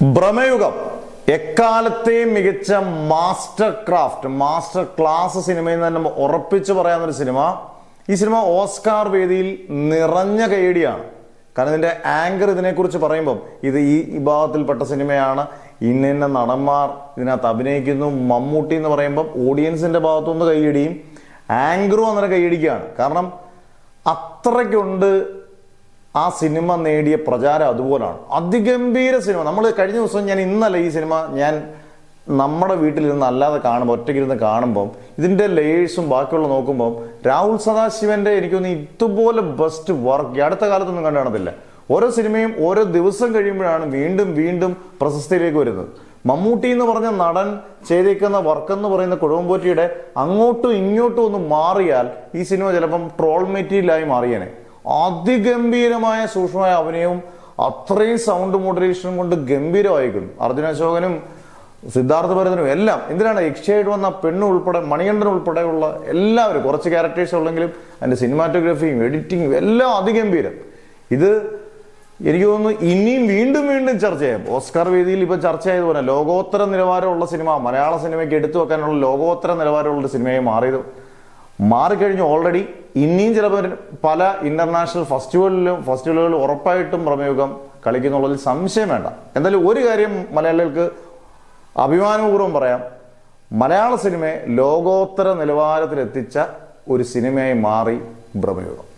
ഭ്രമയുഗം എക്കാലത്തെയും മികച്ച master class സിനിമയിൽ തന്നെ ഉറപ്പിച്ചു പറയാവുന്നൊരു സിനിമ. ഈ സിനിമ ഓസ്കാർ വേദിയിൽ നിറഞ്ഞ കയ്യടിയാണ്. കാരണം ഇതിന്റെ ആങ്കർ ഇതിനെക്കുറിച്ച് പറയുമ്പം ഇത് ഈ വിഭാഗത്തിൽപ്പെട്ട സിനിമയാണ്, ഇന്ന നടന്മാർ ഇതിനകത്ത് അഭിനയിക്കുന്നു, മമ്മൂട്ടി എന്ന് പറയുമ്പം ഓഡിയൻസിന്റെ ഭാഗത്തുനിന്ന് കയ്യടിയും ആങ്കറും അന്നേരം കയ്യടിക്കുകയാണ്. കാരണം അത്രയ്ക്കുണ്ട് ആ സിനിമ നേടിയ പ്രചാരം അതുപോലാണ്. അതിഗംഭീര സിനിമ. നമ്മൾ കഴിഞ്ഞ ദിവസം ഇന്നല്ല ഈ സിനിമ ഞാൻ നമ്മുടെ വീട്ടിലിരുന്ന് അല്ലാതെ കാണുമ്പോൾ ഒറ്റയ്ക്കിരുന്ന് കാണുമ്പം ഇതിന്റെ ലേയേഴ്സും ബാക്കിയുള്ള നോക്കുമ്പോൾ രാഹുൽ സദാശിവന്റെ എനിക്കൊന്ന് ഇതുപോലെ ബെസ്റ്റ് വർക്ക് ഈ അടുത്ത കാലത്തൊന്നും കണ്ടു കാണത്തില്ല. ഓരോ സിനിമയും ഓരോ ദിവസം കഴിയുമ്പോഴാണ് വീണ്ടും വീണ്ടും പ്രശസ്തിയിലേക്ക് വരുന്നത്. മമ്മൂട്ടി എന്ന് പറഞ്ഞ നടൻ ചെയ്തേക്കുന്ന വർക്ക് എന്ന് പറയുന്ന കുഴമ്പൂറ്റിയുടെ അങ്ങോട്ടും ഇങ്ങോട്ടും ഒന്ന് മാറിയാൽ ഈ സിനിമ ചിലപ്പം ട്രോൾ മെറ്റീരിയലായി മാറിയേനെ. അതിഗംഭീരമായ സൂക്ഷ്മമായ അഭിനയവും അത്രയും സൗണ്ട് മോഡുലേഷനും കൊണ്ട് ഗംഭീരമായിരിക്കുന്നു. അർജുന അശോകനും സിദ്ധാർത്ഥ ഭരതനും എല്ലാം എന്തിനാണ് യക്ഷയായിട്ട് വന്ന പെണ്ണു ഉൾപ്പെടെ മണികണ്ഠൻ ഉൾപ്പെടെയുള്ള എല്ലാവരും കുറച്ച് ക്യാരക്ടേഴ്സ് ഉള്ളെങ്കിലും അതിന്റെ സിനിമാറ്റോഗ്രാഫിയും എഡിറ്റിങ്ങും എല്ലാം അതിഗംഭീരം. ഇത് എനിക്ക് തോന്നുന്നു ഇനിയും വീണ്ടും വീണ്ടും ചർച്ച ചെയ്യാം. ഓസ്കാർ വേദിയിൽ ഇപ്പൊ ചർച്ചയായതുപോലെ ലോകോത്തര നിലവാരമുള്ള സിനിമ, മലയാള സിനിമയ്ക്ക് എടുത്തു വെക്കാനുള്ള ലോകോത്തര നിലവാരമുള്ള സിനിമയായി മാറിക്കഴിഞ്ഞു ഓൾറെഡി. ഇനിയും ചിലപ്പോൾ പല ഇന്റർനാഷണൽ ഫെസ്റ്റിവലുകളിലും ഉറപ്പായിട്ടും ഭ്രമയുഗം കളിക്കുന്നുള്ളതിൽ സംശയം വേണ്ട. എന്തായാലും ഒരു കാര്യം മലയാളികൾക്ക് അഭിമാനപൂർവ്വം പറയാം, മലയാള സിനിമയെ ലോകോത്തര നിലവാരത്തിലെത്തിച്ച ഒരു സിനിമയായി മാറി ഭ്രമയുഗം.